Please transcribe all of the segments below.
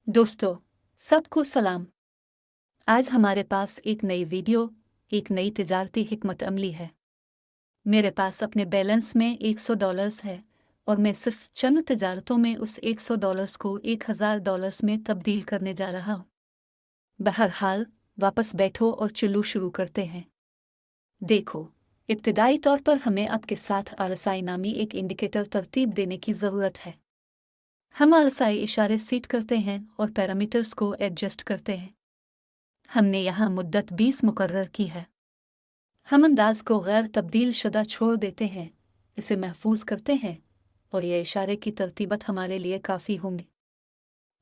दोस्तों, सबको सलाम। आज हमारे पास एक नई वीडियो, एक नई तिजारती हिकमत अमली है। मेरे पास अपने बैलेंस में $100 है और मैं सिर्फ चंद तिजारतों में उस $100 को $1000 में तब्दील करने जा रहा हूँ। बहरहाल, वापस बैठो और चुल्लू शुरू करते हैं। देखो, इब्तिदाई तौर पर हमें आपके साथ RSI नामी एक इंडिकेटर तरतीब देने की ज़रूरत है। हम RSI इशारे सीट करते हैं और पैरामीटर्स को एडजस्ट करते हैं। हमने यहाँ मुद्दत 20 मुकर्रर की है। हम अंदाज को गैर तब्दील शुदा छोड़ देते हैं, इसे महफूज करते हैं और ये इशारे की तरतीबत हमारे लिए काफ़ी होंगी।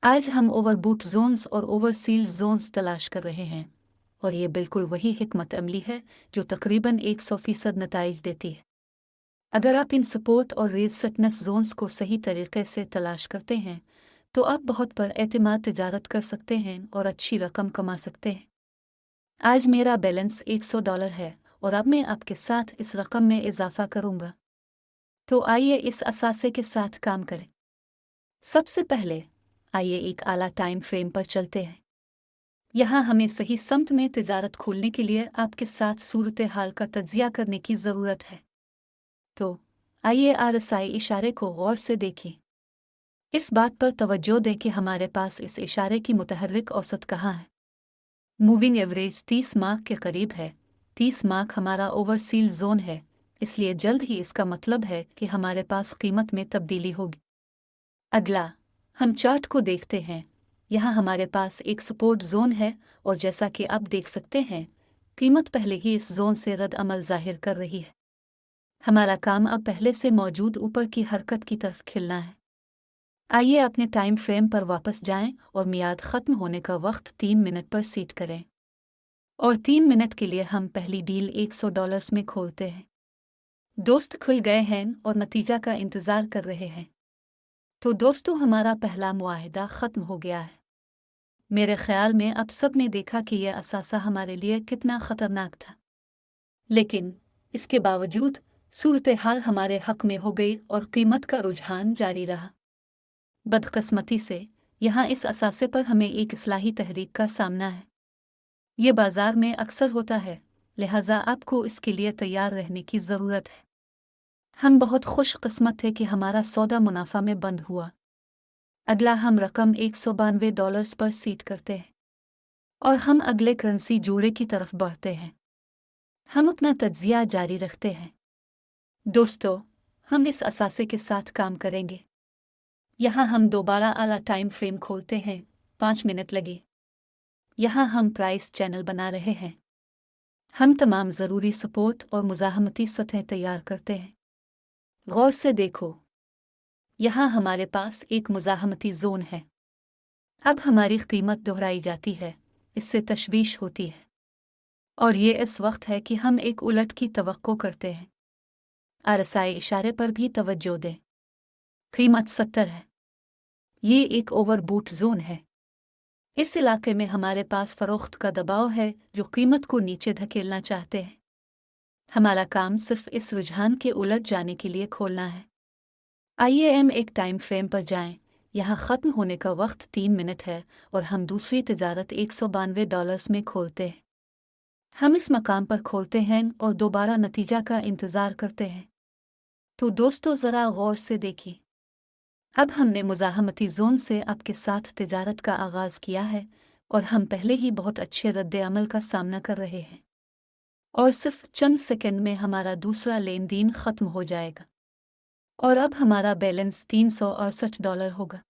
आज हम ओवरबूट जोन्स और ओवरसील जोन्स तलाश कर रहे हैं और ये बिल्कुल वही हिकमत अमली है जो तकरीबन 100% नताइज देती है। अगर आप इन सपोर्ट और रेजिस्टेंस जोन्स को सही तरीके से तलाश करते हैं तो आप बहुत पर एतमाद तिजारत कर सकते हैं और अच्छी रकम कमा सकते हैं। आज मेरा बैलेंस $100 है और अब मैं आपके साथ इस रकम में इजाफा करूंगा। तो आइए इस असासे के साथ काम करें। सबसे पहले आइए एक आला टाइम फ्रेम पर चलते हैं। यहाँ हमें सही समत में तिजारत खोलने के लिए आपके साथ सूरत हाल का तज्जिया करने की ज़रूरत है। तो आइए RSI इशारे को गौर से देखें। इस बात पर तवज्जो दें कि हमारे पास इस इशारे की मुतहर्रिक औसत कहाँ है। मूविंग एवरेज 30 मार्क के करीब है। 30 मार्क हमारा ओवरसील जोन है, इसलिए जल्द ही इसका मतलब है कि हमारे पास कीमत में तब्दीली होगी। अगला, हम चार्ट को देखते हैं। यहाँ हमारे पास एक सपोर्ट जोन है और जैसा कि आप देख सकते हैं, कीमत पहले ही इस जोन से रद्द अमल जाहिर कर रही है। हमारा काम अब पहले से मौजूद ऊपर की हरकत की तरफ खिलना है। आइए अपने टाइम फ्रेम पर वापस जाएं और मियाद ख़त्म होने का वक्त 3 मिनट पर सेट करें। और 3 मिनट के लिए हम पहली डील $100 में खोलते हैं। दोस्त खुल गए हैं और नतीजा का इंतज़ार कर रहे हैं। तो दोस्तों, हमारा पहला मुआहिदा ख़त्म हो गया है। मेरे ख्याल में अब सब ने देखा कि यह असासा हमारे लिए कितना ख़तरनाक था। लेकिन इसके बावजूद सूरत हाल हमारे हक में हो गई और कीमत का रुझान जारी रहा। बदकिस्मती से यहाँ इस असासे पर हमें एक इस्लाही तहरीक का सामना है। ये बाजार में अक्सर होता है, लिहाजा आपको इसके लिए तैयार रहने की ज़रूरत है। हम बहुत खुश किस्मत थे कि हमारा सौदा मुनाफा में बंद हुआ। अगला हम रकम $192 पर सीट करते हैं और हम अगले करेंसी जोड़े की तरफ बढ़ते हैं। हम अपना तज्जिया जारी रखते हैं। दोस्तों, हम इस असासे के साथ काम करेंगे। यहाँ हम दोबारा आला टाइम फ्रेम खोलते हैं। 5 मिनट लगे। यहाँ हम प्राइस चैनल बना रहे हैं। हम तमाम ज़रूरी सपोर्ट और मुज़ाहमती सतहें तैयार करते हैं। गौर से देखो, यहाँ हमारे पास एक मुज़ाहमती ज़ोन है। अब हमारी कीमत दोहराई जाती है, इससे तशवीश होती है। और ये इस वक्त है कि हम एक उलट की तवक्को करते हैं। RSI इशारे पर भी तवज्जो दें। कीमत 70 है। ये एक ओवरबूट जोन है। इस इलाके में हमारे पास फ़रोख्त का दबाव है जो कीमत को नीचे धकेलना चाहते हैं। हमारा काम सिर्फ इस रुझान के उलट जाने के लिए खोलना है। आइए हम एक टाइम फ्रेम पर जाएं। यहाँ ख़त्म होने का वक्त 3 मिनट है और हम दूसरी तिजारत $192 में खोलते हैं। हम इस मकाम पर खोलते हैं और दोबारा नतीजा का इंतज़ार करते हैं। तो दोस्तों, ज़रा गौर से देखिए। अब हमने मुज़ाहमती जोन से आपके साथ तिजारत का आगाज़ किया है और हम पहले ही बहुत अच्छे रद्द अमल का सामना कर रहे हैं और सिर्फ चंद सेकंड में हमारा दूसरा लेन देन ख़त्म हो जाएगा और अब हमारा बैलेंस $368 होगा।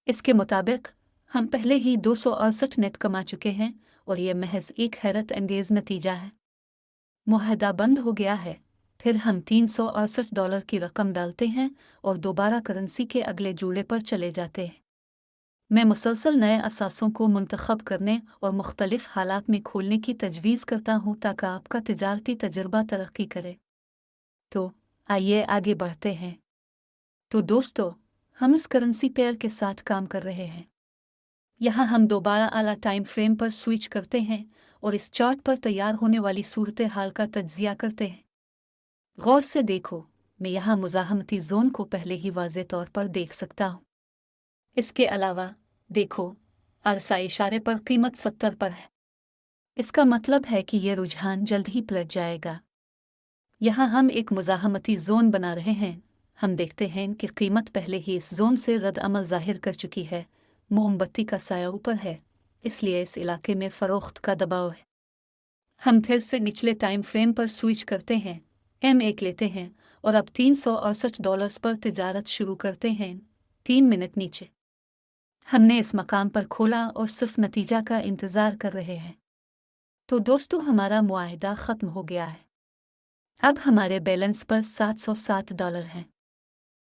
इसके मुताबिक हम पहले ही 268 नेट कमा चुके हैं और यह महज एक हैरत अंगेज़ नतीजा है। मुआहदा बंद हो गया है। फिर हम $368 की रकम डालते हैं और दोबारा करेंसी के अगले जोड़े पर चले जाते हैं। मैं मुसलसल नए असासों को मुंतखब करने और मुख्तलिफ हालात में खोलने की तजवीज़ करता हूँ ताकि आपका तिजारती तजुर्बा तरक्की करे। तो आइए आगे बढ़ते हैं। तो दोस्तों, हम इस करेंसी पेयर के साथ काम कर रहे हैं। यहाँ हम दोबारा आला टाइम फ्रेम पर स्विच करते हैं और इस चार्ट पर तैयार होने वाली सूरत हाल का तज्जिया करते हैं। गौर से देखो, मैं यहाँ मुज़ाहमती जोन को पहले ही वाज़े तौर पर देख सकता हूँ। इसके अलावा देखो, RSI इशारे पर कीमत 70 पर है। इसका मतलब है कि ये रुझान जल्द ही पलट जाएगा। यहाँ हम एक मुज़ाहमती जोन बना रहे हैं। हम देखते हैं कि कीमत पहले ही इस जोन से रद्द अमल जाहिर कर चुकी है। मोमबत्ती का साया ऊपर है, इसलिए इस इलाके में फरोख्त का दबाव है। हम फिर से निचले टाइम फ्रेम पर स्विच करते हैं, M1 लेते हैं और अब $368 पर तिजारत शुरू करते हैं। 3 मिनट नीचे हमने इस मकाम पर खोला और सिर्फ नतीजा का इंतज़ार कर रहे हैं। तो दोस्तों, हमारा मुआहिदा ख़त्म हो गया है। अब हमारे बैलेंस पर $707 हैं।